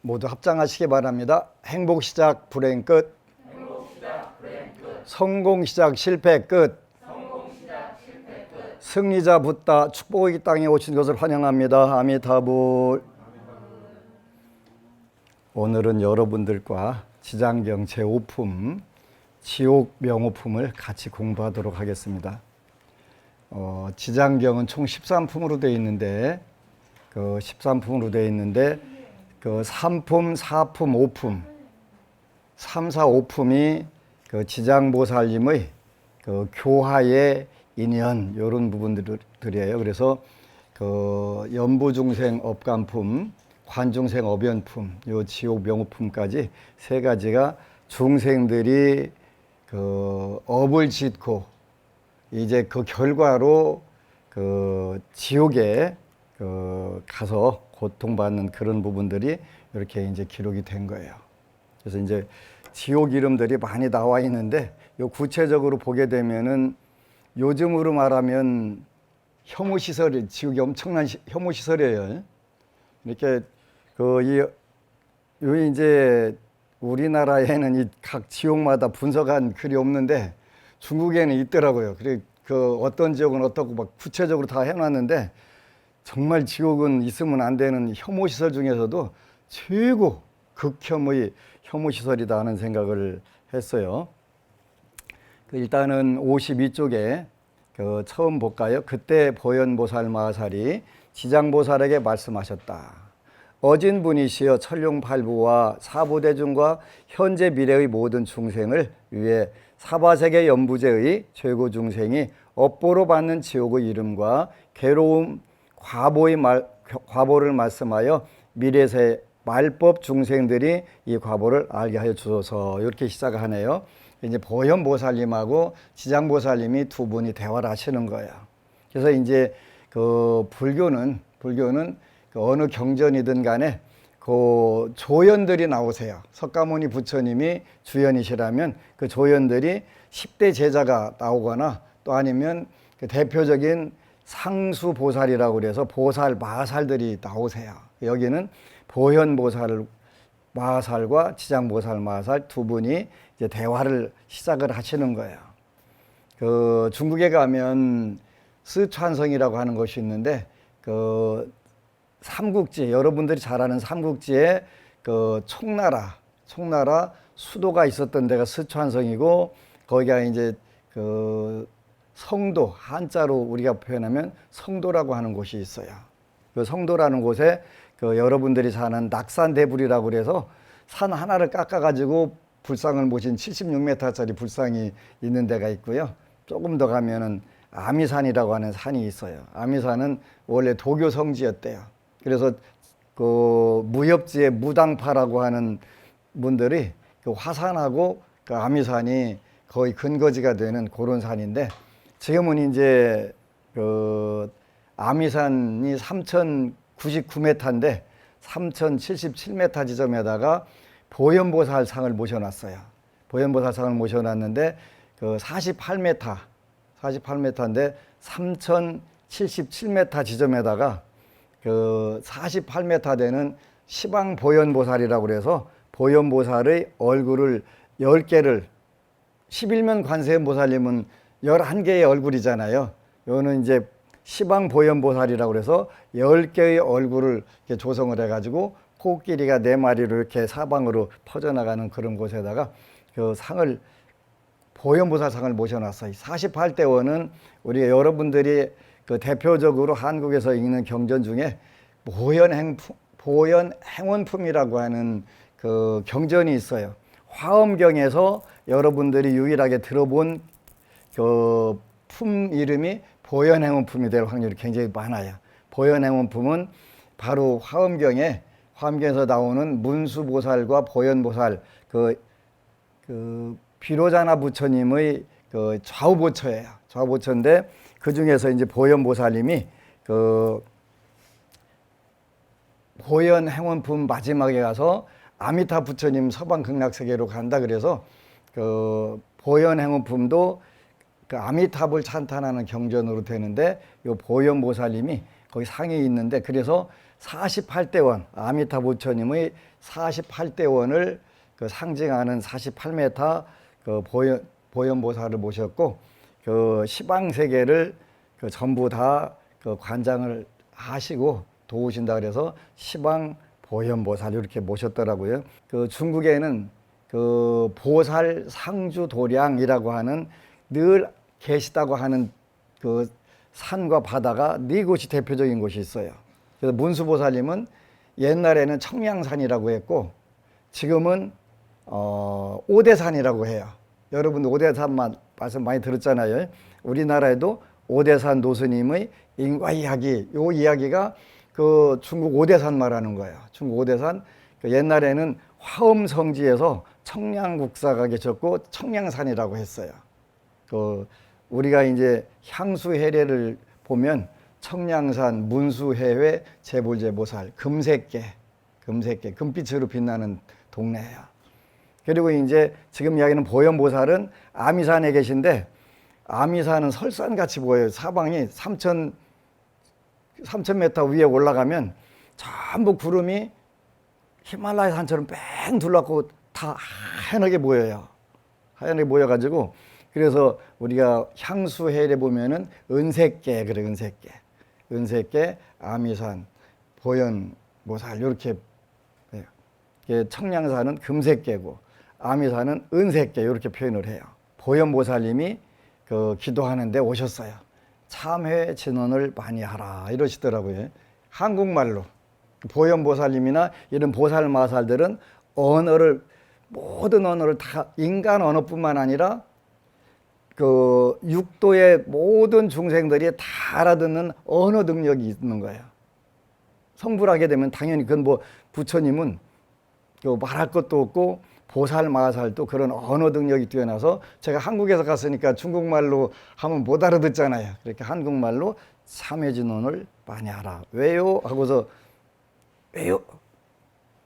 모두 합장하시기 바랍니다. 행복 시작 불행 끝. 성공 시작 실패 끝. 승리자 붓다 축복의 땅에 오신 것을 환영합니다. 아미타불. 오늘은 여러분들과 지장경 제5품 지옥 명호품을 같이 공부하도록 하겠습니다. 지장경은 총 13품으로 되어 있는데 그 13품으로 되어 있는데 그 3품, 4품, 5품, 3, 4, 5품이 그 지장보살님의 그 교화의 인연 이런 부분들이에요. 그래서 그 연부중생 업간품, 관중생 업연품, 요 지옥 명호품까지 세 가지가 중생들이 그 업을 짓고 이제 그 결과로 그 지옥에 그 가서 고통받는 그런 부분들이 이렇게 이제 기록이 된 거예요. 그래서 이제 지옥 이름들이 많이 나와 있는데 요 구체적으로 보게 되면은 요즘으로 말하면 혐오시설이 지옥이 엄청난 혐오시설이에요. 이렇게 요 이제 우리나라에는 이 각 지옥마다 분석한 글이 없는데 중국에는 있더라고요. 그래 그 어떤 지역은 어떻고 막 구체적으로 다 해놨는데 정말 지옥은 있으면 안 되는 혐오시설 중에서도 최고 극혐의 혐오시설이다 하는 생각을 했어요. 일단은 52쪽에 처음 볼까요? 그때 보현보살 마하살이 지장보살에게 말씀하셨다. 어진 분이시여 천룡팔부와 사부대중과 현재 미래의 모든 중생을 위해 사바세계 연부제의 최고 중생이 업보로 받는 지옥의 이름과 괴로움 과보를 말씀하여 미래세 말법 중생들이 이 과보를 알게 하여 주소서. 이렇게 시작하네요. 이제 보현보살님하고 지장보살님이 두 분이 대화를 하시는 거예요. 그래서 이제 그 불교는 그 어느 경전이든 간에 그 조연들이 나오세요. 석가모니 부처님이 주연이시라면 그 조연들이 10대 제자가 나오거나 또 아니면 그 대표적인 상수보살이라고 그래서 보살 마하살들이 나오세요. 여기는 보현보살 마하살과 지장보살 마하살 두 분이 이제 대화를 시작을 하시는 거예요. 그 중국에 가면 스촨성이라고 하는 것이 있는데 그 삼국지 여러분들이 잘 아는 삼국지에 그 총나라 수도가 있었던 데가 스촨성이고 거기가 이제 그 성도 한자로 우리가 표현하면 성도라고 하는 곳이 있어요. 그 성도라는 곳에 그 여러분들이 사는 낙산대불이라고 그래서 산 하나를 깎아가지고 불상을 모신 76m짜리 불상이 있는 데가 있고요. 조금 더 가면은 아미산이라고 하는 산이 있어요. 아미산은 원래 도교 성지였대요. 그래서 그 무협지의 무당파라고 하는 분들이 그 화산하고 그 아미산이 거의 근거지가 되는 그런 산인데 지금은 이제 그 아미산이 3,099m인데 3,077m 지점에다가 보현보살 상을 모셔놨어요. 보현보살 상을 모셔놨는데 그 48m인데 3,077m 지점에다가 그 48m 되는 시방 보현보살이라고 그래서 보현보살의 얼굴을 10개를 11면 관세음보살님은 11개의 얼굴이잖아요. 요는 이제 시방 보현보살이라고 그래서 10개의 얼굴을 이렇게 조성을 해가지고 코끼리가 4마리로 이렇게 사방으로 퍼져나가는 그런 곳에다가 그 상을 보현보살 상을 모셔놨어요. 48대원은 우리 여러분들이 그 대표적으로 한국에서 읽는 경전 중에 보현행원품이라고 하는 그 경전이 있어요. 화엄경에서 여러분들이 유일하게 들어본 그 품 이름이 보현행원품이 될 확률이 굉장히 많아요. 보현행원품은 바로 화엄경에서 나오는 문수보살과 보현보살 그 비로자나 부처님의 그 좌우보처예요. 좌우보처인데 그 중에서 이제 보현보살님이 그 보현행원품 마지막에 가서 아미타 부처님 서방 극락세계로 간다 그래서 그 보현행원품도 그 아미타불 찬탄하는 경전으로 되는데 요 보현보살님이 거기 상에 있는데 그래서 48대 원, 아미타 부처님의 48대 원을 그 상징하는 48m 그 보현보살을 모셨고, 그 시방 세계를 그 전부 다 그 관장을 하시고 도우신다 그래서 시방 보현보살 이렇게 모셨더라고요. 그 중국에는 그 보살 상주 도량이라고 하는 늘 계시다고 하는 그 산과 바다가 네 곳이 대표적인 곳이 있어요. 그래서 문수보살님은 옛날에는 청량산이라고 했고 지금은 오대산이라고 해요. 여러분 오대산 말씀 많이 들었잖아요. 우리나라에도 오대산 노스님의 인과 이야기, 요 이야기가 그 중국 오대산 말하는 거예요. 중국 오대산. 그 옛날에는 화엄성지에서 청량국사가 계셨고 청량산이라고 했어요. 그 우리가 이제 향수해례를 보면 청량산, 문수해회, 제불제보살, 금색계, 금빛으로 빛나는 동네예요. 그리고 이제 지금 이야기는 보현보살은 아미산에 계신데 아미산은 설산같이 보여요. 사방이 3,000m 위에 올라가면 전부 구름이 히말라야 산처럼 뺑 둘러갖고 다 하얀하게 보여요. 하얀하게 보여가지고 그래서 우리가 향수해례 보면은 은색계 그래, 은색계, 아미산, 보현보살 이렇게. 청량산은 금색계고 아미산은 은색계 이렇게 표현을 해요. 보현보살님이 그 기도하는데 오셨어요. 참회 진언을 많이 하라 이러시더라고요. 한국말로. 보현보살님이나 이런 보살마살들은 모든 언어를 다 인간 언어뿐만 아니라 그 육도의 모든 중생들이 다 알아듣는 언어 능력이 있는 거예요. 성불하게 되면 당연히 그건 뭐 부처님은 말할 것도 없고 보살마살도 그런 언어 능력이 뛰어나서 제가 한국에서 갔으니까 중국말로 하면 못 알아듣잖아요. 그렇게 한국말로 참회진언을 많이 하라. 왜요? 하고서 왜요?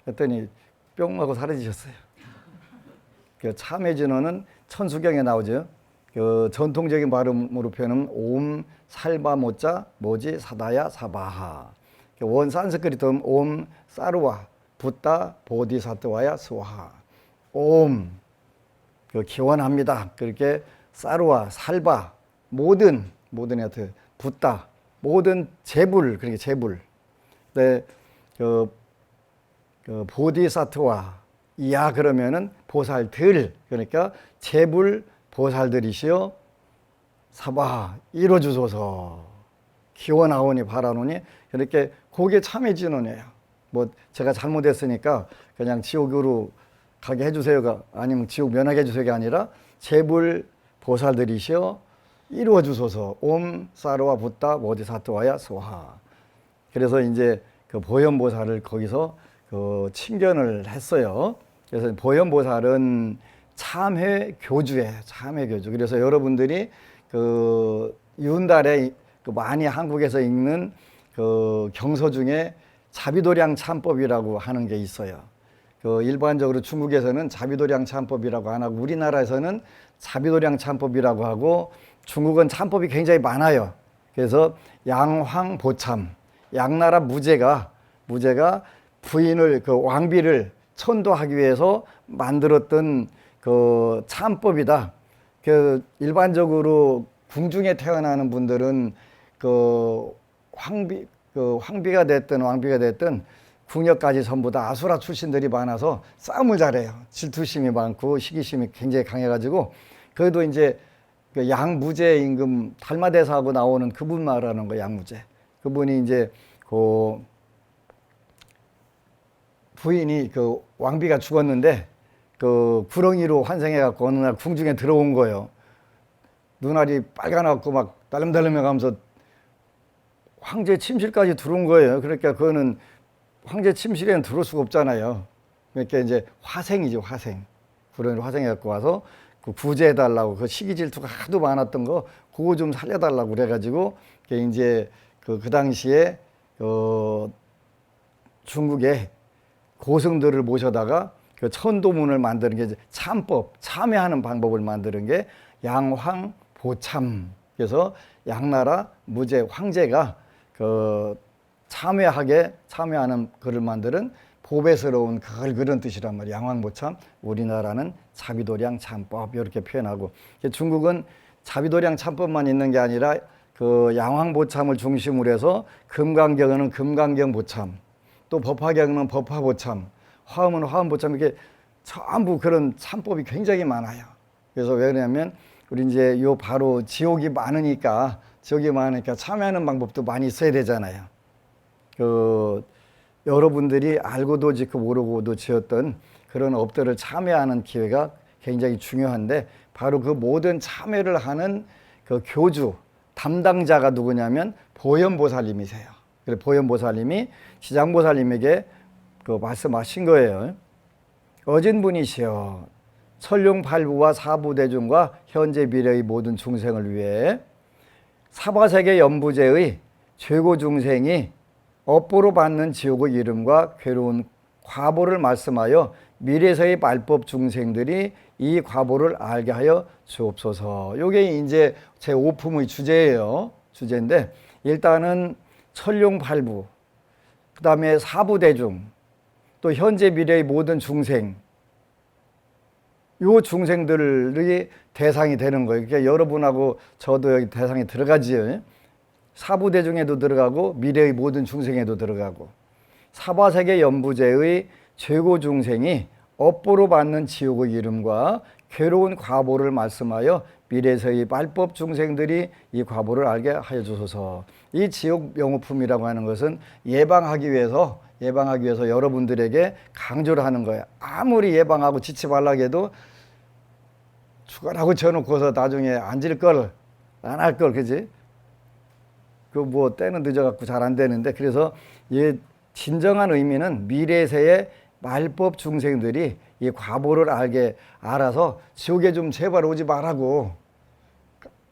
했더니 뿅 하고 사라지셨어요. 그 참회진언은 천수경에 나오죠. 그 전통적인 발음으로 표현하면 옴 살바모자 모지 사다야 사바하. 원 산스크리트는 옴 사르와 붓다 보디사트와야 스와하. 옴 그 기원합니다. 그렇게 사르와 살바 모든 하여튼 붓다 모든 제불 그러니까 제불. 네, 그 보디사트와 이야 그러면은 보살들 그러니까 제불 보살들이시여 사바 이뤄주소서 기원하오니 바라노니 이렇게 그게 참회진언이에요. 뭐 제가 잘못했으니까 그냥 지옥으로 가게 해주세요가 아니면 지옥 면하게 해주세요가 아니라 제불 보살들이시여 이루어주소서 옴 사르와 붓다 모디사트와야 스와하. 그래서 이제 그 보현보살을 거기서 그 칭견을 했어요. 그래서 보현보살은 참회교주예요. 참회교주. 그래서 여러분들이 그 윤달에 그 많이 한국에서 읽는 그 경서 중에 자비도량 참법이라고 하는 게 있어요. 그 일반적으로 중국에서는 자비도량 참법이라고 안 하고 우리나라에서는 자비도량 참법이라고 하고 중국은 참법이 굉장히 많아요. 그래서 양황보참, 양나라 무제가 부인을 그 왕비를 천도하기 위해서 만들었던 그 참법이다. 그 일반적으로 궁중에 태어나는 분들은 그 황비가 됐든 궁녀까지 전부 다 아수라 출신들이 많아서 싸움을 잘해요. 질투심이 많고 시기심이 굉장히 강해가지고 그래도 이제 그 양무제 임금 달마대사하고 나오는 그분 말하는 거예요. 양무제. 그분이 이제 그 부인이 그 왕비가 죽었는데 그 구렁이로 환생해갖고 어느 날 궁중에 들어온 거예요. 눈알이 빨간하고 막 딸름딸름해가면서 황제 침실까지 들어온 거예요. 그러니까 그거는 황제 침실에는 들어올 수가 없잖아요. 그러니까 이제 화생이죠, 화생. 구렁이로 화생해갖고 와서 그 구제해달라고 그 시기 질투가 하도 많았던 거 그거 좀 살려달라고 그래가지고 이제 그 당시에 중국의 고승들을 모셔다가 그 천도문을 만드는 게 이제 참법, 참회하는 방법을 만드는 게 양황보참. 그래서 양나라 무제 황제가 그 참여하는 글을 만드는 보배스러운 그런 뜻이란 말이에요. 양황보참, 우리나라는 자비도량 참법 이렇게 표현하고, 중국은 자비도량 참법만 있는 게 아니라 그 양황보참을 중심으로 해서 금강경은 금강경보참, 또 법화경은 법화보참, 화음은 화음보참, 이렇게 전부 그런 참법이 굉장히 많아요. 그래서 왜 그러냐면 우리 이제 요 바로 지옥이 많으니까 참여하는 방법도 많이 있어야 되잖아요. 여러분들이 알고도 짓고 모르고도 지었던 그런 업들을 참여하는 기회가 굉장히 중요한데, 바로 그 모든 참여를 하는 그 교주 담당자가 누구냐면 보현보살님이세요. 그래서 보현보살님이 지장보살님에게 그 말씀하신 거예요. 어진분이시여, 천룡팔부와 사부대중과 현재 미래의 모든 중생을 위해 사바세계 연부제의 최고 중생이 업보로 받는 지옥의 이름과 괴로운 과보를 말씀하여 미래세의 말법 중생들이 이 과보를 알게 하여 주옵소서. 이게 이제 제 5품의 주제인데, 일단은 천룡팔부, 그 다음에 사부대중, 또 현재 미래의 모든 중생, 요 중생들이 대상이 되는 거예요. 그러니까 여러분하고 저도 여기 대상에 들어가지요. 사부대중에도 들어가고 미래의 모든 중생에도 들어가고, 사바세계 연부제의 최고 중생이 업보로 받는 지옥의 이름과 괴로운 과보를 말씀하여 미래에서의 말법 중생들이 이 과보를 알게 하여 주소서. 이 지옥 명호품이라고 하는 것은 예방하기 위해서 여러분들에게 강조를 하는 거예요. 아무리 예방하고 지치 말라고 해도 죽어라고 쳐놓고서 나중에 앉을 걸, 안 할 걸, 그지? 그 뭐 때는 늦어갖고 잘 안 되는데, 그래서 이 진정한 의미는 미래세의 말법 중생들이 이 과보를 알아서 지옥에 좀 제발 오지 말라고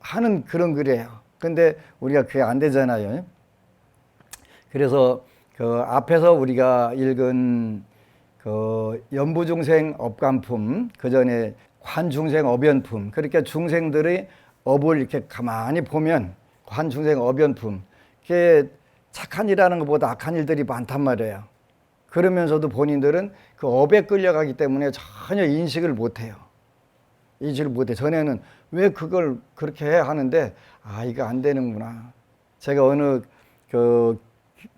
하는 그런 글이에요. 근데 우리가 그게 안 되잖아요. 그래서 그 앞에서 우리가 읽은 그 연부중생 업간품, 그 전에 환중생 업연품, 그러니까 중생들의 업을 이렇게 가만히 보면 환중생 업연품, 그게 착한 일하는 것보다 악한 일들이 많단 말이에요. 그러면서도 본인들은 그 업에 끌려가기 때문에 전혀 인식을 못해요. 전에는 왜 그걸 그렇게 해 하는데, 이거 안 되는구나. 제가 어느 그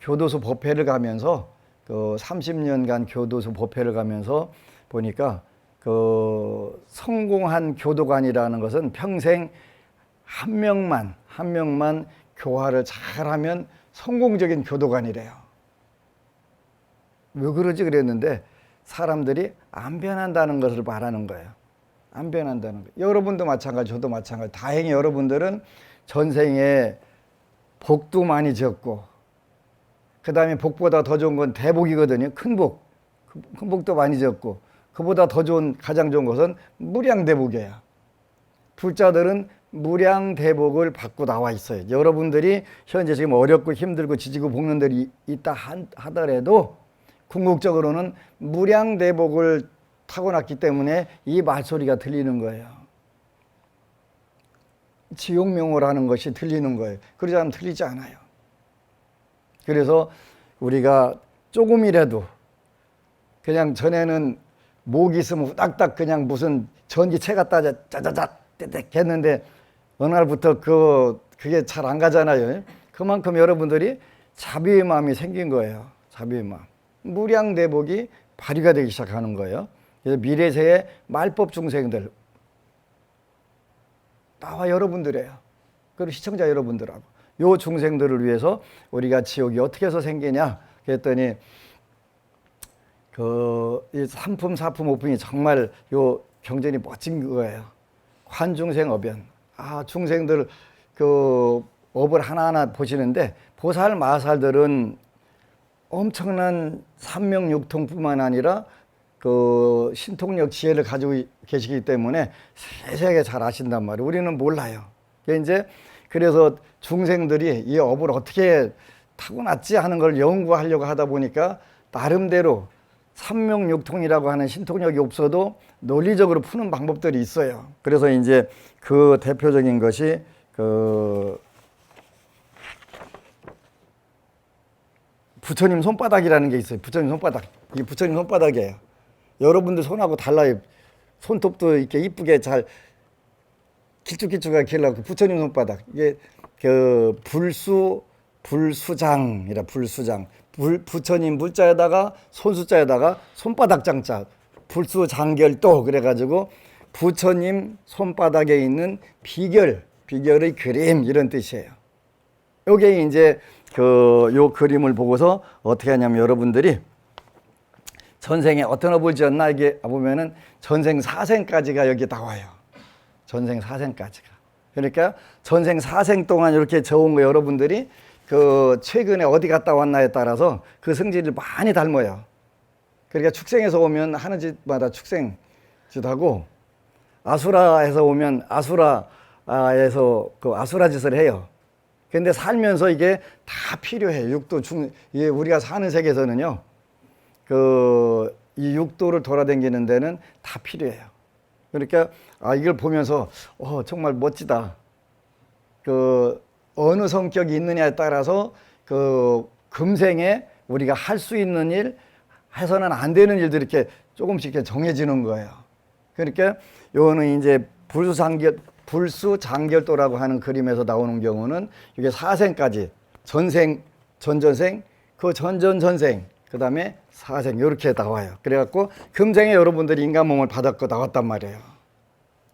교도소 법회를 가면서, 그 30년간 교도소 법회를 가면서 보니까, 그 성공한 교도관이라는 것은 평생 한 명만 교화를 잘하면 성공적인 교도관이래요. 왜 그러지 그랬는데, 사람들이 안 변한다는 것을 말하는 거예요. 안 변한다는 거예요. 여러분도 마찬가지, 저도 마찬가지. 다행히 여러분들은 전생에 복도 많이 지었고, 그 다음에 복보다 더 좋은 건 대복이거든요. 큰 복도 많이 지었고, 그보다 더 가장 좋은 것은 무량대복이에요. 불자들은 무량대복을 받고 나와 있어요. 여러분들이 현재 지금 어렵고 힘들고 지지고 볶는 데이 있다 하더라도 궁극적으로는 무량대복을 타고났기 때문에 이 말소리가 들리는 거예요. 지옥명호라는 것이 들리는 거예요. 그러지 않으면 들리지 않아요. 그래서 우리가 조금이라도, 그냥 전에는 목이 있으면 후딱딱 그냥 무슨 전기체 갖다 짜자자 떼떼 했는데, 어느 날부터 그게 잘 안 가잖아요. 그만큼 여러분들이 자비의 마음이 생긴 거예요. 자비의 마음. 무량대복이 발휘가 되기 시작하는 거예요. 그래서 미래세의 말법 중생들, 나와 여러분들이에요. 그리고 시청자 여러분들하고, 요 중생들을 위해서 우리가 지옥이 어떻게 해서 생기냐 그랬더니, 이 3품, 4품, 5품이 정말 요 경전이 멋진 거예요. 환중생 업연. 중생들 그 업을 하나하나 보시는데, 보살 마살들은 엄청난 삼명육통뿐만 아니라 그 신통력 지혜를 가지고 계시기 때문에 세세하게 잘 아신단 말이에요. 우리는 몰라요. 그래서 중생들이 이 업을 어떻게 타고났지 하는 걸 연구하려고 하다 보니까, 나름대로 삼명육통이라고 하는 신통력이 없어도 논리적으로 푸는 방법들이 있어요. 그래서 이제 그 대표적인 것이 부처님 손바닥이라는 게 있어요. 부처님 손바닥. 이게 부처님 손바닥이에요. 여러분들 손하고 달라요. 손톱도 이렇게 이쁘게 잘 길쭉길쭉하게 길러고 부처님 손바닥. 이게 그 불수장이라 불수장. 부처님 불자에다가 손수자에다가 손바닥 장자. 불수장결도 그래가지고 부처님 손바닥에 있는 비결의 그림 이런 뜻이에요. 요게 이제 요 그림을 보고서 어떻게 하냐면 여러분들이 전생에 어떤 업을 지었나 이게 보면은 전생 사생까지가 여기 나와요. 전생 사생까지가. 그러니까 전생 사생 동안 이렇게 적은 거 여러분들이 그 최근에 어디 갔다 왔나에 따라서 그 성질을 많이 닮아요. 그러니까 축생에서 오면 하는 짓마다 축생짓 하고 아수라에서 오면 아수라에서 그 아수라 짓을 해요. 근데 살면서 이게 다 필요해. 육도 이게 우리가 사는 세계에서는요. 이 육도를 돌아다니는 데는 다 필요해요. 그러니까 이걸 보면서 정말 멋지다. 어느 성격이 있느냐에 따라서 금생에 우리가 할 수 있는 일, 해서는 안 되는 일들이 이렇게 조금씩 이렇게 정해지는 거예요. 그러니까 요거는 이제 불수장결도라고 하는 그림에서 나오는 경우는 이게 사생까지 전생, 전전생, 그 전전전생, 그 다음에 사생 이렇게 나와요. 그래갖고 금생에 여러분들이 인간 몸을 받았고 나왔단 말이에요.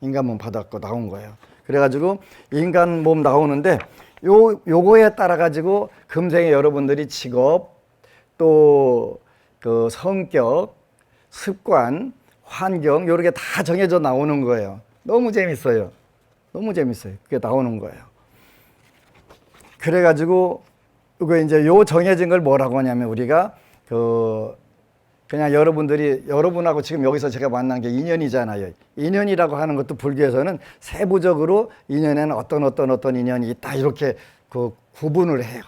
인간 몸 받았고 나온 거예요. 그래가지고 인간 몸 나오는데 요거에 따라 가지고 금생에 여러분들이 직업 또 그 성격, 습관, 환경 요렇게 다 정해져 나오는 거예요. 너무 재밌어요. 너무 재밌어요. 그게 나오는 거예요. 그래가지고 이거 이제 요 정해진 걸 뭐라고 하냐면 우리가 그냥 여러분하고 지금 여기서 제가 만난 게 인연이잖아요. 인연이라고 하는 것도 불교에서는 세부적으로 인연에는 어떤 인연이 있다 이렇게 구분을 해요.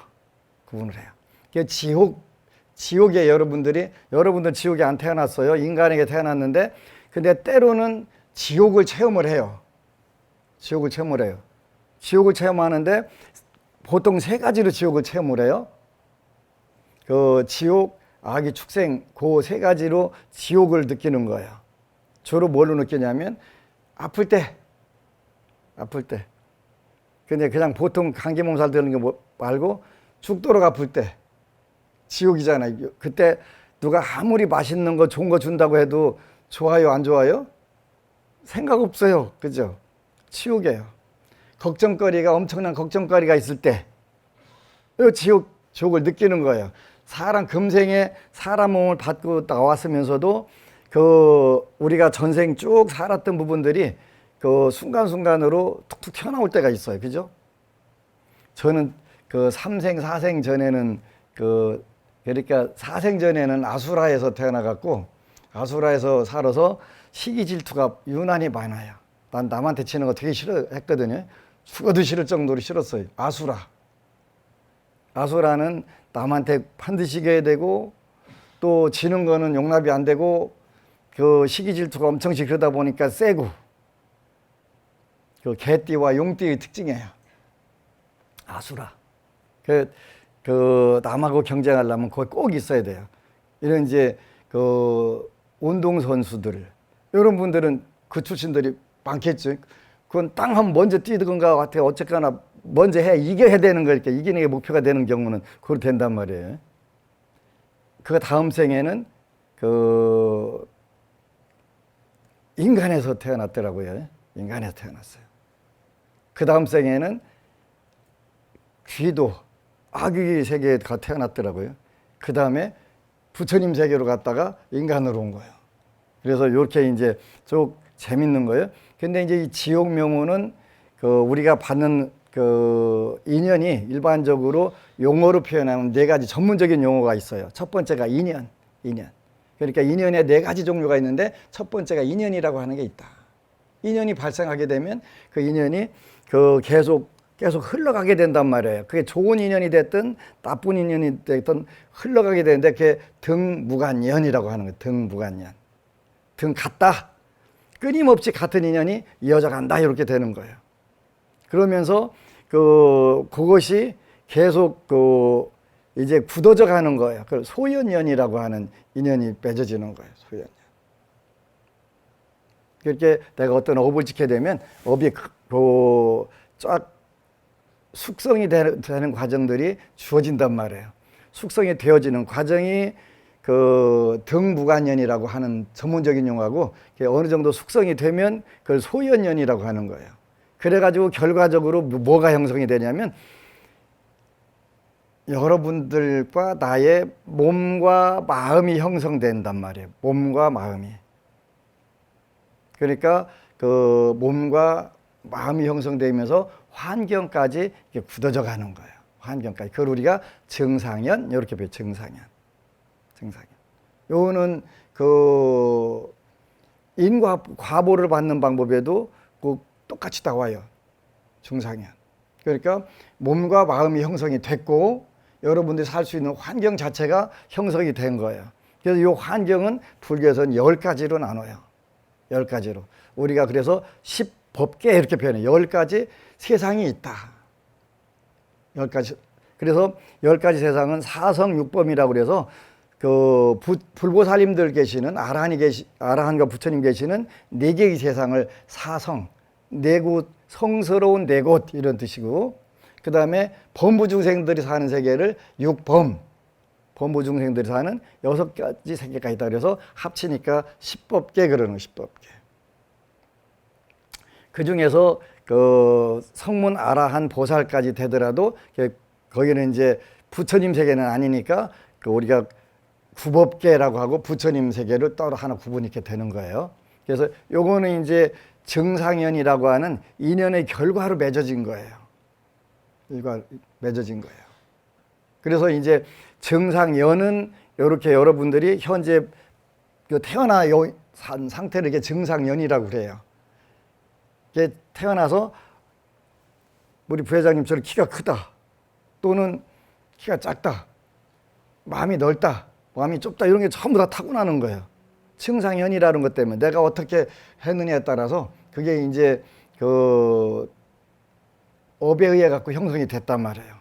지옥에 여러분들 지옥에 안 태어났어요. 인간에게 태어났는데 근데 때로는 지옥을 체험을 해요. 지옥을 체험하는데 보통 세 가지로 지옥을 체험을 해요. 지옥, 악의 축생, 그 세 가지로 지옥을 느끼는 거예요. 주로 뭘로 느끼냐면 아플 때. 근데 그냥 보통 감기 몸살 드는 거 말고 죽도록 아플 때. 지옥이잖아요. 그때 누가 아무리 맛있는 거 좋은 거 준다고 해도 좋아요, 안 좋아요? 생각 없어요. 그죠? 지옥이에요. 엄청난 걱정거리가 있을 때 지옥을 느끼는 거예요. 금생에 사람 몸을 받고 나왔으면서도 우리가 전생 쭉 살았던 부분들이 순간순간으로 툭툭 튀어나올 때가 있어요. 그죠? 저는 3생, 4생 전에는 그러니까 4생 전에는 아수라에서 태어나갖고 아수라에서 살아서 시기 질투가 유난히 많아요. 난 남한테 치는 거 되게 싫어했거든요. 죽어도 싫을 정도로 싫었어요. 아수라는 남한테 반드시 이겨야 되고 또 지는 거는 용납이 안 되고 시기 질투가 엄청씩 그러다 보니까 세고 개띠와 용띠의 특징이에요. 아수라. 남하고 경쟁하려면 거기 꼭 있어야 돼요. 이런 이제 운동선수들 이런 분들은 그 출신들이 많겠죠. 그건 땅 한번 먼저 뛰든가 같아. 어쨌거나 먼저 이겨야 되는 거 이렇게 이기는 게 목표가 되는 경우는 그걸 된단 말이에요. 그 다음 생에는 인간에서 태어났더라고요. 인간에서 태어났어요. 그 다음 생에는 귀도 악의 세계에 태어났더라고요. 그 다음에 부처님 세계로 갔다가 인간으로 온 거예요. 그래서 이렇게 이제 좀 재밌는 거예요. 근데 이제 이 지옥 명호는 우리가 받는 인연이 일반적으로 용어로 표현하면 네 가지 전문적인 용어가 있어요. 첫 번째가 인연. 그러니까 인연에 네 가지 종류가 있는데 첫 번째가 인연이라고 하는 게 있다. 인연이 발생하게 되면 그 인연이 계속 흘러가게 된단 말이에요. 그게 좋은 인연이 됐든 나쁜 인연이 됐든 흘러가게 되는데 그게 등무간연이라고 하는 거예요. 등무간연. 같다. 끊임없이 같은 인연이 이어져 간다. 이렇게 되는 거예요. 그러면서 그것이 계속 이제 굳어져 가는 거예요. 그걸 소연연이라고 하는 인연이 맺어지는 거예요. 소연연. 그렇게 내가 어떤 업을 짓게 되면 업이 쫙 숙성이 되는 과정들이 주어진단 말이에요. 숙성이 되어지는 과정이 그 등무관연이라고 하는 전문적인 용어고, 어느 정도 숙성이 되면 그걸 소연연이라고 하는 거예요. 그래가지고 결과적으로 뭐가 형성이 되냐면 여러분들과 나의 몸과 마음이 형성된단 말이에요. 몸과 마음이. 그러니까 그 몸과 마음이 형성되면서 환경까지 굳어져 가는 거예요. 환경까지. 그걸 우리가 정상연, 이렇게 표현, 정상연. 정상연. 요거는 그 인과 과보를 받는 방법에도 꼭 똑같이 나와요. 정상연. 그러니까 몸과 마음이 형성이 됐고 여러분들이 살 수 있는 환경 자체가 형성이 된 거예요. 그래서 이 환경은 불교에서는 10가지로 나눠요. 10가지로. 우리가 그래서 10법계 이렇게 표현해요. 10가지 세상이 있다. 10가지. 그래서 10가지 세상은 사성육범이라고 그래서 그 불보살님들 계시는 아라한과 부처님 계시는 4개의 세상을 사성, 4곳, 성스러운 4곳 이런 뜻이고, 그 다음에 범부중생들이 사는 세계를 6범, 범부중생들이 사는 6가지 세계가 있다. 그래서 합치니까 10법계 그러는 10법계. 그 중에서 그 성문 아라한 보살까지 되더라도 거기는 이제 부처님 세계는 아니니까 그 우리가 구법계라고 하고 부처님 세계를 따로 하나 구분이 이렇게 되는 거예요. 그래서 요거는 이제 정상연이라고 하는 인연의 결과로 맺어진 거예요. 맺어진 거예요. 그래서 정상연은 이렇게 여러분들이 현재 태어나 산 상태를 이렇게 정상연이라고 그래요. 이게 태어나서 우리 부회장님처럼 키가 크다, 또는 키가 작다, 마음이 넓다, 마음이 좁다, 이런 게 전부 다 타고나는 거예요. 정상연이라는 것 때문에 내가 어떻게 했느냐에 따라서 그게 이제 그 업에 의해 갖고 형성이 됐단 말이에요.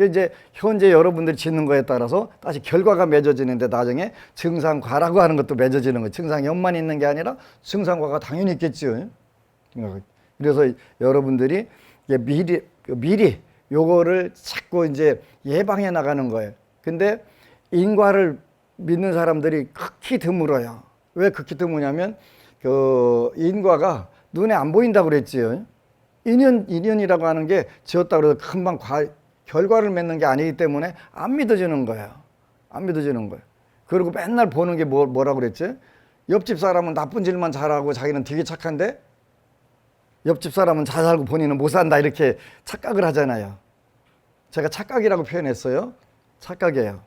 이제 현재 여러분들이 짓는 거에 따라서 다시 결과가 맺어지는데 나중에 정상과라고 하는 것도 맺어지는 거예요. 정상연만 있는 게 아니라 정상과가 당연히 있겠죠. 그래서 여러분들이 미리 요거를 자꾸 이제 예방해 나가는 거예요. 근데 인과를 믿는 사람들이 극히 드물어요. 왜 극히 드무냐면 그 인과가 눈에 안 보인다고 그랬지요. 인연이라고 하는 게 지었다고 해서 금방 결과를 맺는 게 아니기 때문에 안 믿어지는 거예요. 안 믿어지는 거예요. 그리고 맨날 보는 게 뭐라고 그랬지? 옆집 사람은 나쁜 짓만 잘하고 자기는 되게 착한데 옆집 사람은 잘 살고 본인은 못 산다, 이렇게 착각을 하잖아요. 제가 착각이라고 표현했어요. 착각이에요.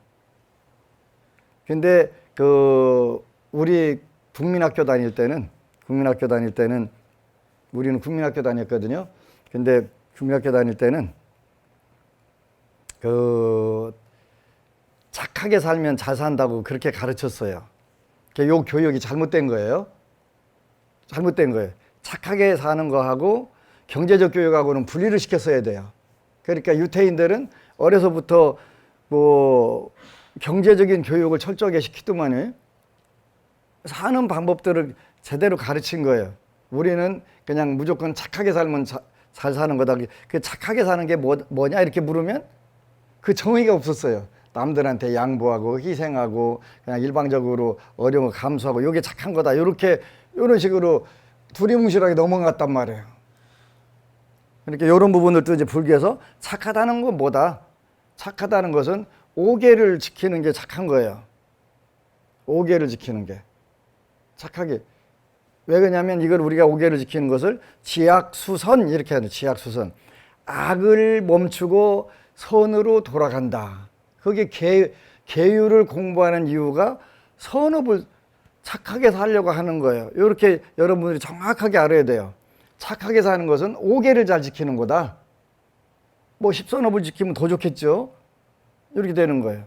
근데 우리 국민학교 다닐 때는 우리는 국민학교 다녔거든요. 근데 국민학교 다닐 때는 착하게 살면 잘 산다고 그렇게 가르쳤어요. 요 교육이 잘못된 거예요. 잘못된 거예요. 착하게 사는 거하고 경제적 교육하고는 분리를 시켰어야 돼요. 그러니까 유태인들은 어려서부터 경제적인 교육을 철저하게 시키더만요. 사는 방법들을 제대로 가르친 거예요. 우리는 그냥 무조건 착하게 살면 잘 사는 거다. 그 착하게 사는 게 뭐냐 이렇게 물으면 그 정의가 없었어요. 남들한테 양보하고 희생하고 그냥 일방적으로 어려운 거 감수하고 이게 착한 거다. 이런 식으로 두리뭉실하게 넘어갔단 말이에요. 그러니까 이런 부분들도 이제 불교에서 착하다는 건 뭐다? 착하다는 것은 오계를 지키는 게 착한 거예요. 오계를 지키는 게 착하게. 왜 그러냐면 이걸 우리가 오계를 지키는 것을 지약수선 이렇게 하는, 지약수선. 악을 멈추고 선으로 돌아간다. 그게 계율을 공부하는 이유가 선업을 착하게 살려고 하는 거예요. 이렇게 여러분들이 정확하게 알아야 돼요. 착하게 사는 것은 오계를 잘 지키는 거다. 십선업을 지키면 더 좋겠죠. 이렇게 되는 거예요.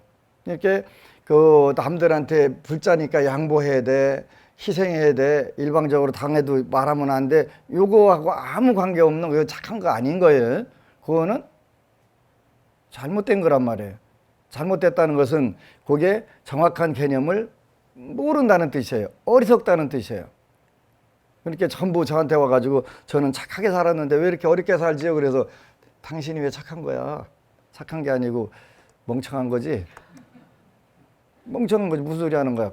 이렇게 남들한테 불자니까 양보해야 돼, 희생해야 돼, 일방적으로 당해도 말하면 안 돼. 요거하고 아무 관계없는 거, 착한 거 아닌 거예요. 그거는 잘못된 거란 말이에요. 잘못됐다는 것은 그게 정확한 개념을 모른다는 뜻이에요. 어리석다는 뜻이에요. 그렇게 전부 저한테 와가지고 저는 착하게 살았는데 왜 이렇게 어렵게 살지요? 그래서 당신이 왜 착한 거야? 착한 게 아니고 멍청한 거지. 멍청한 거지. 무슨 소리 하는 거야?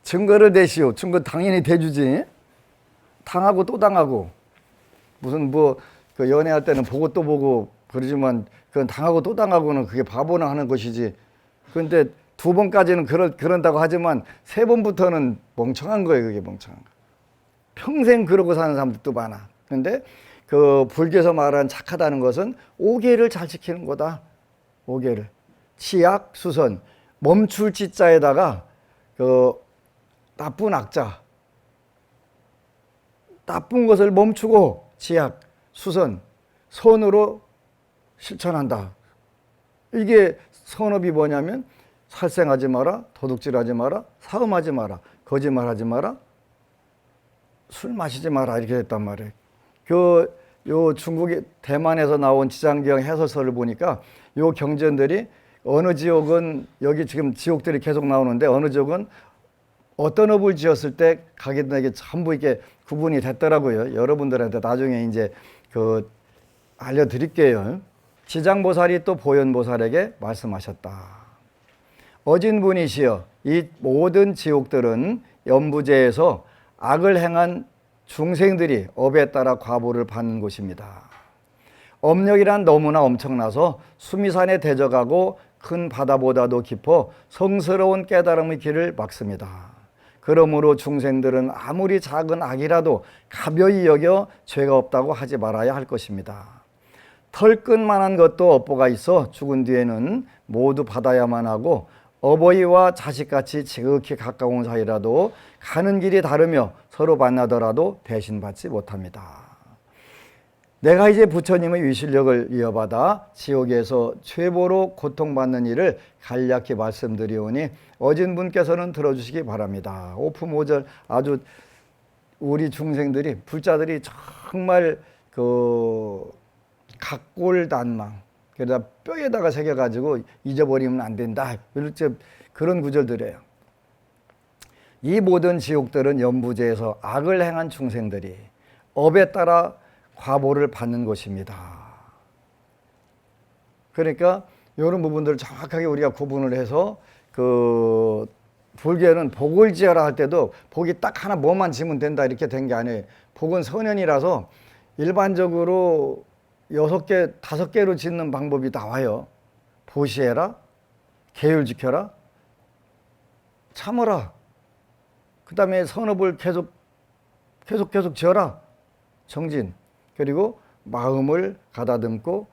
증거를 대시오. 증거 당연히 대주지. 당하고 또 당하고. 무슨 그 연애할 때는 보고 또 보고 그러지만 그건 당하고 또 당하고는 그게 바보나 하는 것이지. 그런데 2번까지는 그런다고 하지만 3번부터는 멍청한 거예요. 그게 멍청한 거. 평생 그러고 사는 사람들도 많아. 그런데 그 불교에서 말하는 착하다는 것은 5계를 잘 지키는 거다. 5계를. 치약, 수선. 멈출 지자에다가 그 나쁜 악자. 나쁜 것을 멈추고 치약, 수선, 선으로 실천한다. 이게 선업이 뭐냐면 살생하지 마라, 도둑질하지 마라, 사음하지 마라, 거짓말하지 마라, 술 마시지 마라 이렇게 됐단 말이에요. 요 중국의 대만에서 나온 지장경 해설서를 보니까 요 경전들이 어느 지옥은 여기 지금 지옥들이 계속 나오는데 어느 지옥은 어떤 업을 지었을 때 가게들에게 전부 이렇게 구분이 됐더라고요. 여러분들한테 나중에 이제 알려드릴게요. 지장보살이 또 보현보살에게 말씀하셨다. 어진분이시여, 이 모든 지옥들은 연부제에서 악을 행한 중생들이 업에 따라 과보를 받는 곳입니다. 업력이란 너무나 엄청나서 수미산에 대적하고 큰 바다보다도 깊어 성스러운 깨달음의 길을 막습니다. 그러므로 중생들은 아무리 작은 악이라도 가벼이 여겨 죄가 없다고 하지 말아야 할 것입니다. 털끝만한 것도 업보가 있어 죽은 뒤에는 모두 받아야만 하고 어버이와 자식같이 지극히 가까운 사이라도 가는 길이 다르며 서로 만나더라도 배신받지 못합니다. 내가 이제 부처님의 위실력을 이어받아 지옥에서 최보로 고통받는 일을 간략히 말씀드리오니 어진분께서는 들어주시기 바랍니다. 오품 5절 아주 우리 중생들이 불자들이 정말 각골단망 그러다 뼈에다가 새겨가지고 잊어버리면 안 된다. 그런 구절들이에요. 이 모든 지옥들은 연부제에서 악을 행한 중생들이 업에 따라 과보를 받는 것입니다. 그러니까 이런 부분들을 정확하게 우리가 구분을 해서 불교는 복을 지어라 할 때도 복이 딱 하나 뭐만 지면 된다 이렇게 된 게 아니에요. 복은 선연이라서 일반적으로 6개, 5개로 짓는 방법이 나와요. 보시해라, 계율 지켜라, 참어라. 그 다음에 선업을 계속 지어라. 정진. 그리고 마음을 가다듬고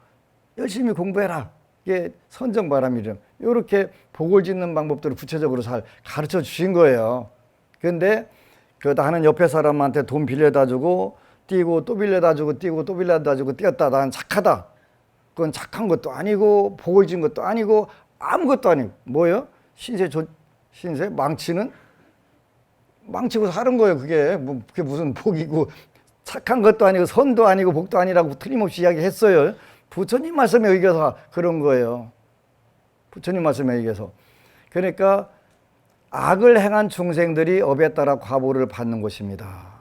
열심히 공부해라. 이게 선정바람이죠. 이렇게 복을 짓는 방법들을 구체적으로 잘 가르쳐 주신 거예요. 그런데 나는 옆에 사람한테 돈 빌려다 주고 뛰고 또 빌려다 주고 뛰고 또 빌려다 주고 뛰었다. 나는 착하다. 그건 착한 것도 아니고 복을 진 것도 아니고 아무것도 아니고 뭐예요? 신세 망치고 사는 거예요. 그게 무슨 복이고 착한 것도 아니고 선도 아니고 복도 아니라고 틀림없이 이야기했어요. 부처님 말씀에 의겨서 그런 거예요. 부처님 말씀에 의겨서. 그러니까 악을 행한 중생들이 업에 따라 과보를 받는 것입니다.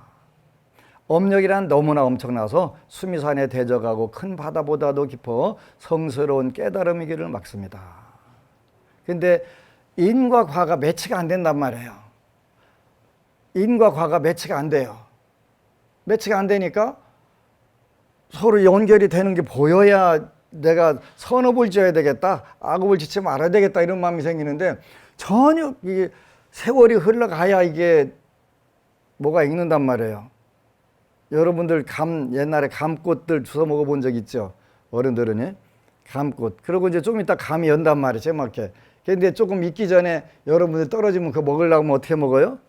업력이란 너무나 엄청나서 수미산에 대적하고 큰 바다보다도 깊어 성스러운 깨달음의 길을 막습니다. 그런데 인과 과가 매치가 안 된단 말이에요. 인과 과가 매치가 안 돼요. 매치가 안 되니까 서로 연결이 되는 게 보여야 내가 선업을 지어야 되겠다, 악업을 짓지 말아야 되겠다 이런 마음이 생기는데 전혀 이게 세월이 흘러가야 이게 뭐가 익는단 말이에요. 여러분들 옛날에 감꽃들 주워 먹어본 적 있죠? 어른들은 감꽃. 그리고 이제 좀 이따 감이 연단 말이에요. 제막게. 근데 조금 익기 전에 여러분들 떨어지면 그거 먹으려면 어떻게 먹어요?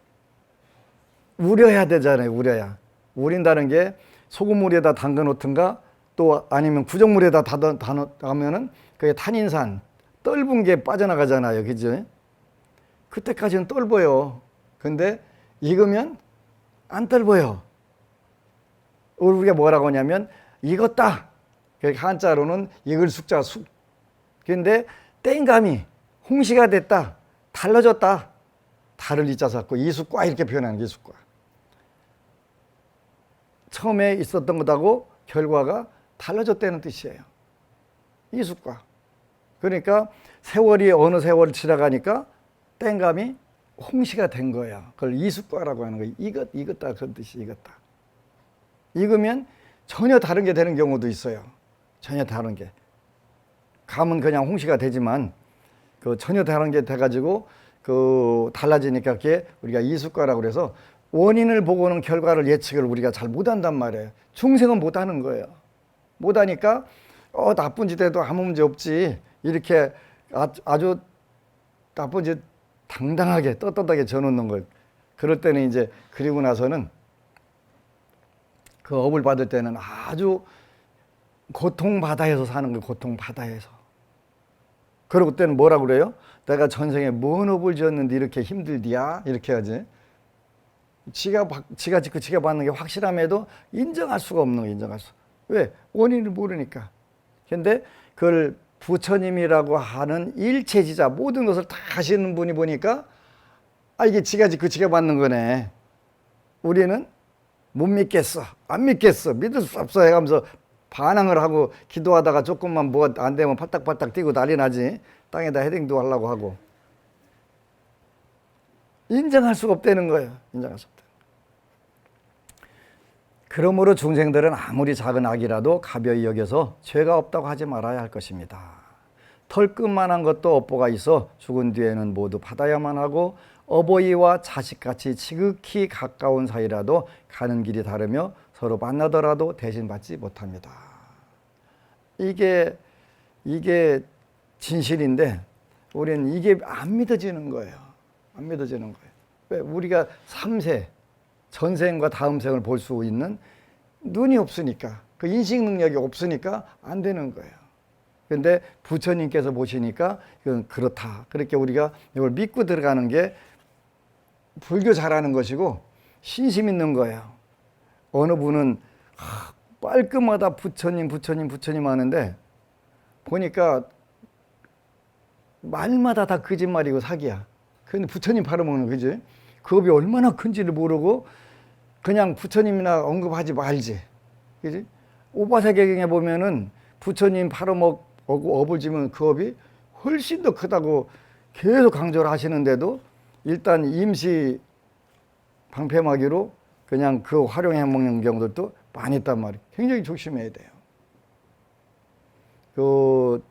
우려야 되잖아요. 우려야. 우린다는 게 소금물에다 담가 놓든가 또 아니면 구정물에다 담으면은 그게 탄인산, 떫은 게 빠져나가잖아요. 그죠? 그때까지는 떫어요. 근데 익으면 안 떫어요. 우리가 뭐라고 하냐면 익었다. 한자로는 익을 숙자 숙. 근데 땡감이 홍시가 됐다, 달라졌다. 달을 이자 썼고 이수과 이렇게 표현하는 게 이수과. 처음에 있었던 것하고 결과가 달라졌다는 뜻이에요. 이수과. 그러니까 세월이 어느 세월을 지나가니까 땡감이 홍시가 된 거야. 그걸 이수과라고 하는 거예요. 익었다 그런 뜻이 익었다. 익으면 전혀 다른 게 되는 경우도 있어요. 전혀 다른 게. 감은 그냥 홍시가 되지만 그 전혀 다른 게 돼가지고 그 달라지니까 그게 우리가 이수과라고 그래서 원인을 보고는 결과를 예측을 우리가 잘 못한단 말이에요. 중생은 못하는 거예요. 못하니까 나쁜 짓 해도 아무 문제 없지 이렇게 아주 나쁜 짓 당당하게 떳떳하게 져놓는 걸. 그럴 때는 이제 그리고 나서는 그 업을 받을 때는 아주 고통 바다에서 사는 거예요. 고통 바다에서. 그리고 그때는 뭐라고 그래요? 내가 전생에 뭔 업을 지었는데 이렇게 힘들디야? 이렇게 하지. 지가 짓고 지가 받는 게 확실함에도 인정할 수가 없는 거예요. 인정할 수. 왜? 원인을 모르니까. 근데 그걸 부처님이라고 하는 일체지자 모든 것을 다 하시는 분이 보니까 이게 지가 짓고 지가 받는 거네. 우리는 못 믿겠어. 안 믿겠어. 믿을 수 없어 해가면서 반항을 하고 기도하다가 조금만 뭐 안 되면 팔딱팔딱 뛰고 난리 나지. 땅에다 헤딩도 하려고 하고. 인정할 수가 없다는 거예요. 인정할 수 없다. 그러므로 중생들은 아무리 작은 악이라도 가벼이 여겨서 죄가 없다고 하지 말아야 할 것입니다. 털끝만한 것도 업보가 있어 죽은 뒤에는 모두 받아야만 하고 어버이와 자식같이 지극히 가까운 사이라도 가는 길이 다르며 서로 만나더라도 대신 받지 못합니다. 이게 진실인데 우리는 이게 안 믿어지는 거예요. 안 믿어지는 거예요. 왜? 우리가 3세, 전생과 다음 생을 볼 수 있는 눈이 없으니까, 그 인식 능력이 없으니까 안 되는 거예요. 그런데 부처님께서 보시니까 이건 그렇다. 그렇게 우리가 이걸 믿고 들어가는 게 불교 잘하는 것이고 신심 있는 거예요. 어느 분은 빨끝마다 부처님 하는데 보니까 말마다 다 거짓말이고 사기야. 근데 부처님 팔아먹는 거지. 그 업이 얼마나 큰지를 모르고 그냥 부처님이나 언급하지 말지. 그지? 오바사경에 보면은 부처님 팔아먹고 업을 지면 그 업이 훨씬 더 크다고 계속 강조를 하시는데도 일단 임시 방패막이로 그냥 그 활용해 먹는 경우들도 많이 있단 말이에요. 굉장히 조심해야 돼요. 그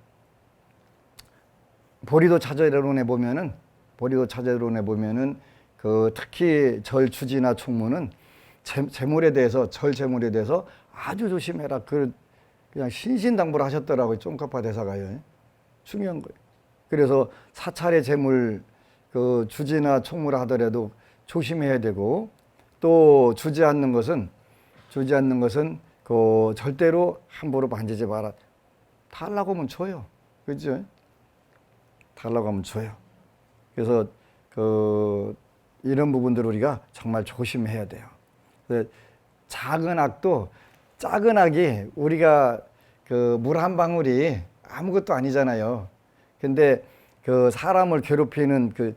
보리도 차저론에 보면은 그 특히 절추지나 총무는 재물에 대해서 절재물에 대해서 아주 조심해라. 그냥 신신당부를 하셨더라고요. 쫑카파 대사가요. 중요한 거예요. 그래서 사찰의 재물 그 주지나 총무를 하더라도 조심해야 되고 또 주지 않는 것은 그 절대로 함부로 만지지 마라. 달라고 하면 줘요. 그죠? 달라고 하면 줘요. 그래서 이런 부분들 우리가 정말 조심해야 돼요. 작은 악도 작은 악이 우리가 그 물 한 방울이 아무것도 아니잖아요. 근데 그 사람을 괴롭히는 그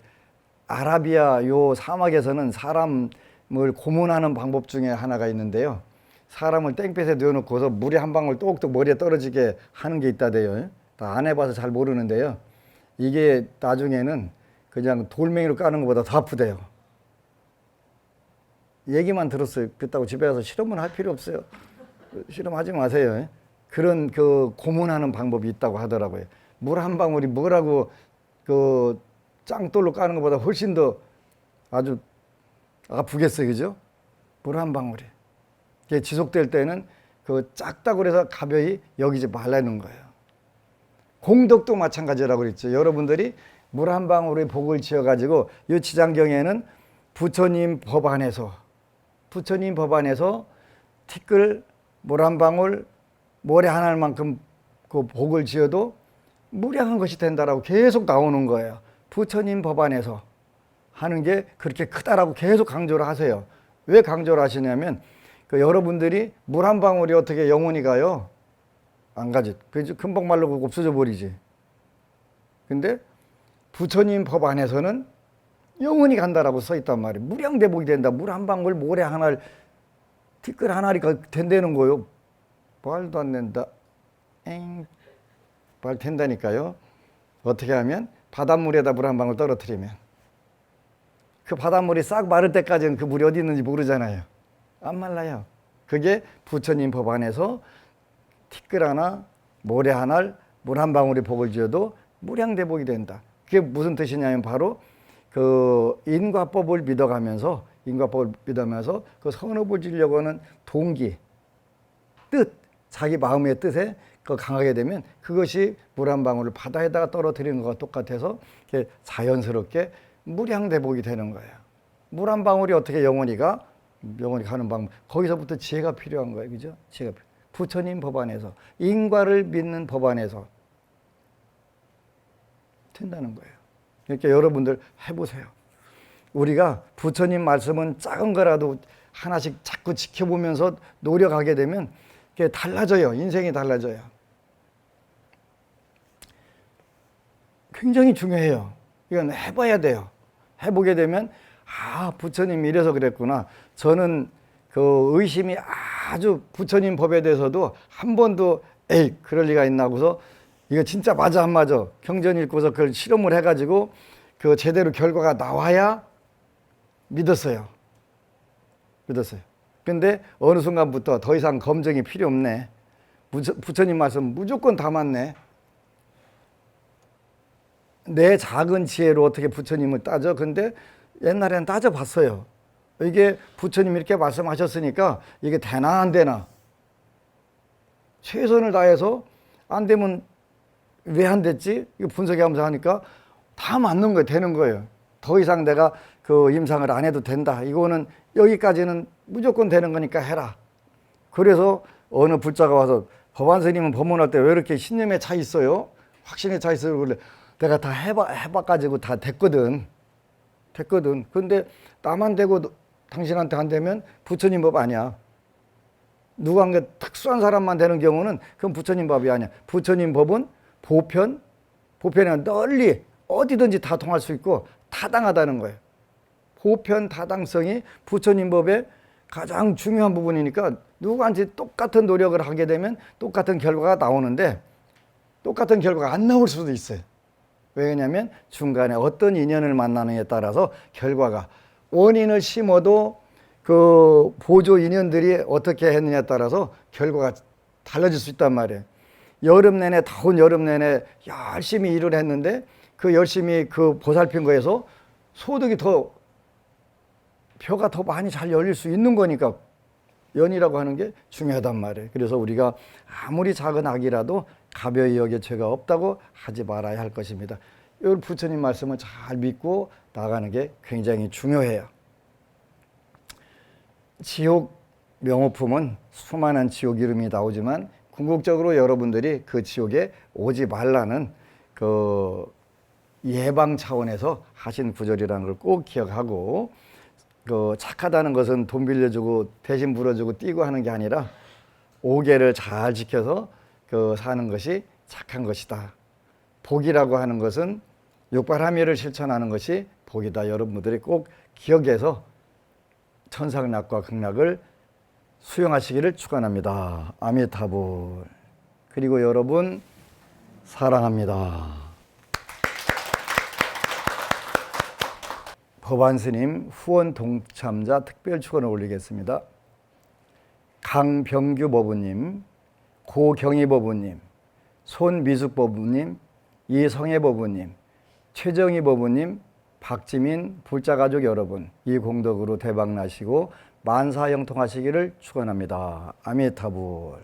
아라비아 요 사막에서는 사람을 고문하는 방법 중에 하나가 있는데요. 사람을 땡볕에 넣어놓고서 물이 한 방울 똑똑 머리에 떨어지게 하는 게 있다대요. 다 안 해봐서 잘 모르는데요. 이게 나중에는 그냥 돌멩이로 까는 것보다 더 아프대요. 얘기만 들었어요. 그렇다고 집에 가서 실험은 할 필요 없어요. 실험하지 마세요. 그런 그 고문하는 방법이 있다고 하더라고요. 물 한 방울이 뭐라고 그 짱돌로 까는 것보다 훨씬 더 아주 아프겠어요. 그죠? 물 한 방울이. 이게 지속될 때는 그 작다고 그래서 가벼이 여기지 말라는 거예요. 공덕도 마찬가지라고 그랬죠. 여러분들이 물 한 방울의 복을 지어가지고 이 지장경에는 부처님 법안에서 티끌 물 한 방울 모래 하나만큼 그 복을 지어도 무량한 것이 된다라고 계속 나오는 거예요. 부처님 법안에서 하는 게 그렇게 크다라고 계속 강조를 하세요. 왜 강조를 하시냐면 그 여러분들이 물 한 방울이 어떻게 영원히 가요? 안 가지. 금방 말르고 없어져 버리지. 근데 부처님 법 안에서는 영원히 간다라고 써 있단 말이에요. 무량대복이 된다. 물 한 방울 모래 하나 티끌 하나니까 된다는 거요. 말도 안 된다. 말 된다니까요. 어떻게 하면 바닷물에다 물 한 방울 떨어뜨리면 그 바닷물이 싹 마를 때까지는 그 물이 어디 있는지 모르잖아요. 안 말라요. 그게 부처님 법 안에서 티끌 하나 모래 하나 물 한 방울이 복을 지어도 무량대복이 된다. 그게 무슨 뜻이냐면 바로 그 인과법을 믿어가면서 그 선업을 지려고 하는 동기, 뜻, 자기 마음의 뜻에 그 강하게 되면 그것이 물 한 방울을 바다에다가 떨어뜨리는 것과 똑같아서 자연스럽게 무량대복이 되는 거예요. 물 한 방울이 어떻게 영원히 가는 방법. 거기서부터 지혜가 필요한 거예요. 그죠? 지혜가 부처님 법 안에서 인과를 믿는 법 안에서 된다는 거예요. 그러니까 여러분들 해보세요. 우리가 부처님 말씀은 작은 거라도 하나씩 자꾸 지켜보면서 노력하게 되면 그게 달라져요. 인생이 달라져요. 굉장히 중요해요. 이건 해봐야 돼요. 해보게 되면 부처님이 이래서 그랬구나. 저는 그 의심이 아주 부처님 법에 대해서도 한 번도 그럴 리가 있나 하고서 이거 진짜 맞아 안 맞아 경전 읽고서 그걸 실험을 해가지고 그 제대로 결과가 나와야 믿었어요. 근데 어느 순간부터 더 이상 검증이 필요 없네. 부처님 말씀 무조건 다 맞네. 내 작은 지혜로 어떻게 부처님을 따져? 근데 옛날에는 따져봤어요. 이게 부처님이 이렇게 말씀하셨으니까 이게 되나 안 되나? 최선을 다해서 안 되면 왜 안 됐지? 이거 분석하면서 하니까 다 맞는 거예요. 되는 거예요. 더 이상 내가 그 임상을 안 해도 된다. 이거는 여기까지는 무조건 되는 거니까 해라. 그래서 어느 불자가 와서 법안 스님은 법문할 때 왜 이렇게 신념에 차 있어요? 확신에 차 있어요. 그래. 내가 다 해봐가지고 다 됐거든. 근데 나만 되고 당신한테 안 되면 부처님 법 아니야. 누가 한 게 특수한 사람만 되는 경우는 그건 부처님 법이 아니야. 부처님 법은 보편은 널리 어디든지 다 통할 수 있고 타당하다는 거예요. 보편 타당성이 부처님 법의 가장 중요한 부분이니까 누구한테 똑같은 노력을 하게 되면 똑같은 결과가 나오는데 똑같은 결과가 안 나올 수도 있어요. 왜냐하면 중간에 어떤 인연을 만나느냐에 따라서 결과가 원인을 심어도 그 보조 인연들이 어떻게 했느냐에 따라서 결과가 달라질 수 있단 말이에요. 더운 여름 내내 열심히 일을 했는데 그 열심히 그 보살핀 거에서 소득이 벼가 더 많이 잘 열릴 수 있는 거니까 연이라고 하는 게 중요하단 말이에요. 그래서 우리가 아무리 작은 악이라도 가벼이 여겨 죄가 없다고 하지 말아야 할 것입니다. 이 부처님 말씀을 잘 믿고 나가는 게 굉장히 중요해요. 지옥 명호품은 수많은 지옥 이름이 나오지만 궁극적으로 여러분들이 그 지옥에 오지 말라는 그 예방 차원에서 하신 구절이라는 걸 꼭 기억하고 그 착하다는 것은 돈 빌려주고 대신 물어주고 띄고 하는 게 아니라 오계를 잘 지켜서 그 사는 것이 착한 것이다. 복이라고 하는 것은 육발함의를 실천하는 것이 복이다. 여러분들이 꼭 기억해서 천상락과 극락을 수용하시기를 축원합니다. 아미타불. 그리고 여러분 사랑합니다. 법안스님 후원 동참자 특별 축원을 올리겠습니다. 강병규 법우님, 고경희 법우님, 손미숙 법우님, 이성애 법우님, 최정희 법우님, 박지민 불자가족 여러분, 이 공덕으로 대박나시고 만사형통하시기를 축원합니다. 아미타불.